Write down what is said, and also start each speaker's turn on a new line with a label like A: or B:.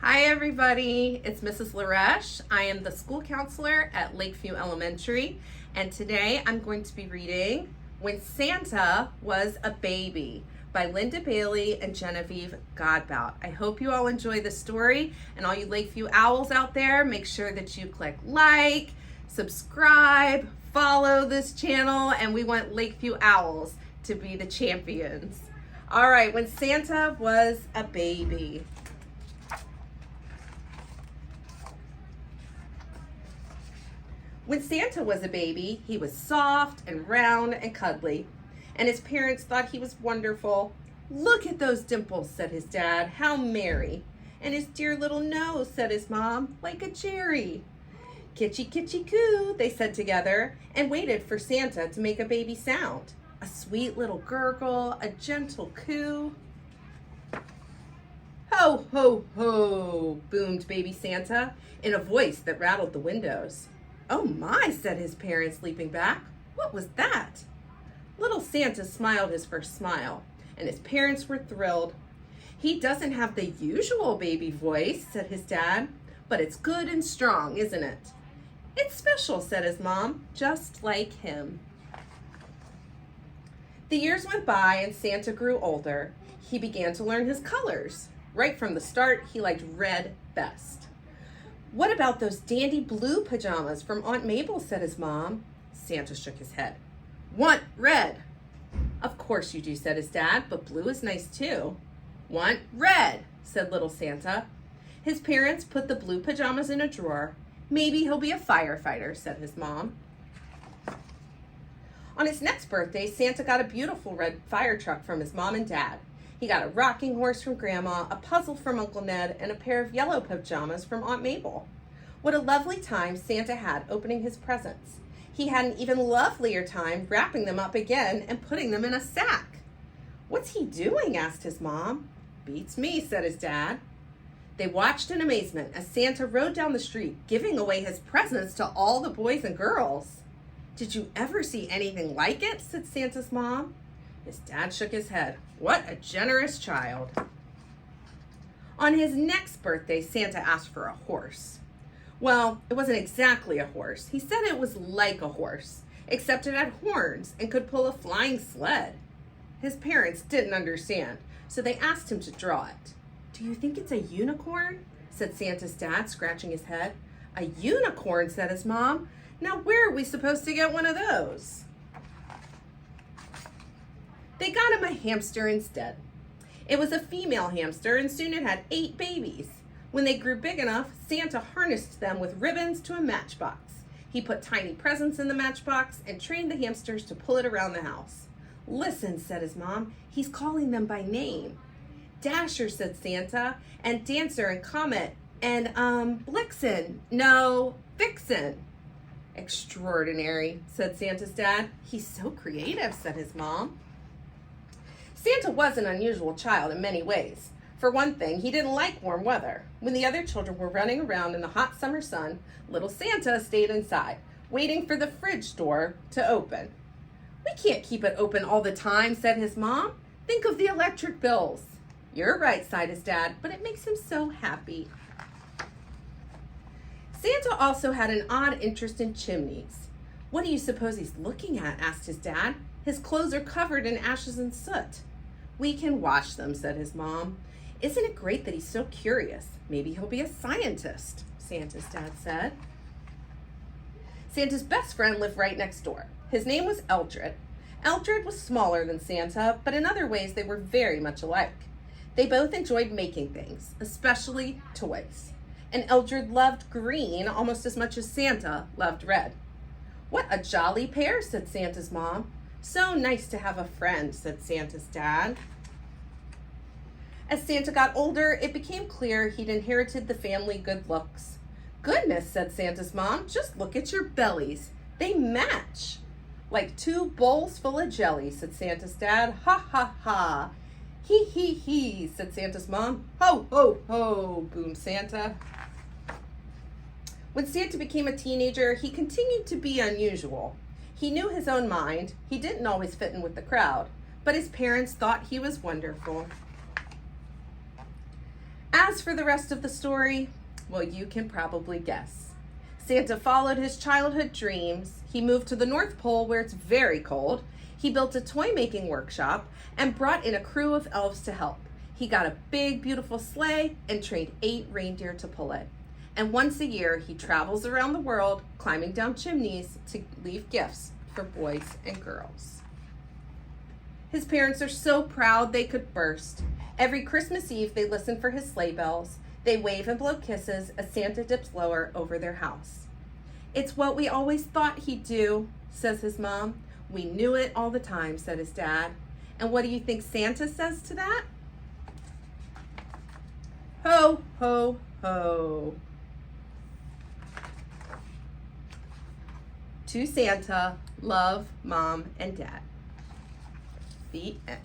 A: Hi everybody, it's Mrs. LeReche. I am the school counselor at Lakeview Elementary, and today I'm going to be reading When Santa Was a Baby by Linda Bailey and Genevieve Godbout. I hope you all enjoy the story, and all you Lakeview Owls out there, make sure that you click like, subscribe, follow this channel, and we want Lakeview Owls to be the champions. All right, when Santa was a baby. When Santa was a baby, he was soft and round and cuddly, and his parents thought he was wonderful. "Look at those dimples," said his dad, "how merry. And his dear little nose," said his mom, "like a cherry." "Kitchy, kitchy, coo," they said together, and waited for Santa to make a baby sound. A sweet little gurgle, a gentle coo. "Ho, ho, ho," boomed baby Santa in a voice that rattled the windows. "Oh my," said his parents, leaping back. "What was that?" Little Santa smiled his first smile, and his parents were thrilled. "He doesn't have the usual baby voice," said his dad, "but it's good and strong, isn't it?" "It's special," said his mom, "just like him." The years went by and Santa grew older. He began to learn his colors. Right from the start, he liked red best. "What about those dandy blue pajamas from Aunt Mabel?" said his mom. Santa shook his head. "Want red." "Of course you do," said his dad, "but blue is nice too." "Want red," said little Santa. His parents put the blue pajamas in a drawer. "Maybe he'll be a firefighter," said his mom. On his next birthday, Santa got a beautiful red fire truck from his mom and dad. He got a rocking horse from Grandma, a puzzle from Uncle Ned, and a pair of yellow pajamas from Aunt Mabel. What a lovely time Santa had opening his presents. He had an even lovelier time wrapping them up again and putting them in a sack. "What's he doing?" asked his mom. "Beats me," said his dad. They watched in amazement as Santa rode down the street, giving away his presents to all the boys and girls. "Did you ever see anything like it?" said Santa's mom. His dad shook his head. What a generous child. On his next birthday, Santa asked for a horse. Well, it wasn't exactly a horse. He said it was like a horse, except it had horns and could pull a flying sled. His parents didn't understand, so they asked him to draw it. "Do you think it's a unicorn?" said Santa's dad, scratching his head. "A unicorn?" said his mom. "Now where are we supposed to get one of those?" They got him a hamster instead. It was a female hamster, and soon it had 8 babies. When they grew big enough, Santa harnessed them with ribbons to a matchbox. He put tiny presents in the matchbox and trained the hamsters to pull it around the house. "Listen," said his mom, "he's calling them by name." "Dasher," said Santa, "and Dancer and Comet, and Blixen. No, Vixen." "Extraordinary," said Santa's dad. "He's so creative," said his mom. Santa was an unusual child in many ways. For one thing, he didn't like warm weather. When the other children were running around in the hot summer sun, little Santa stayed inside, waiting for the fridge door to open. "We can't keep it open all the time," said his mom. "Think of the electric bills." "You're right," sighed his dad, "but it makes him so happy." Santa also had an odd interest in chimneys. "What do you suppose he's looking at?" asked his dad. "His clothes are covered in ashes and soot." "We can wash them," said his mom. "Isn't it great that he's so curious? Maybe he'll be a scientist," Santa's dad said. Santa's best friend lived right next door. His name was Eldred. Eldred was smaller than Santa, but in other ways they were very much alike. They both enjoyed making things, especially toys. And Eldred loved green almost as much as Santa loved red. "What a jolly pair," said Santa's mom. "So nice to have a friend," said Santa's dad. As Santa got older, it became clear he'd inherited the family good looks. "Goodness," said Santa's mom, "just look at your bellies. They match." "Like 2 bowls full of jelly," said Santa's dad. "Ha, ha, ha." "Hee, hee, hee," said Santa's mom. "Ho, ho, ho," boomed Santa. When Santa became a teenager, he continued to be unusual. He knew his own mind. He didn't always fit in with the crowd, but his parents thought he was wonderful. As for the rest of the story, well, you can probably guess. Santa followed his childhood dreams. He moved to the North Pole where it's very cold. He built a toy making workshop and brought in a crew of elves to help. He got a big, beautiful sleigh and trained 8 reindeer to pull it. And once a year, he travels around the world, climbing down chimneys to leave gifts for boys and girls. His parents are so proud they could burst. Every Christmas Eve, they listen for his sleigh bells. They wave and blow kisses as Santa dips lower over their house. It's what we always thought he'd do, says his mom. We knew it all the time, said his dad. And what do you think Santa says to that? Ho, ho, ho. To Santa, love, Mom, and Dad. The end.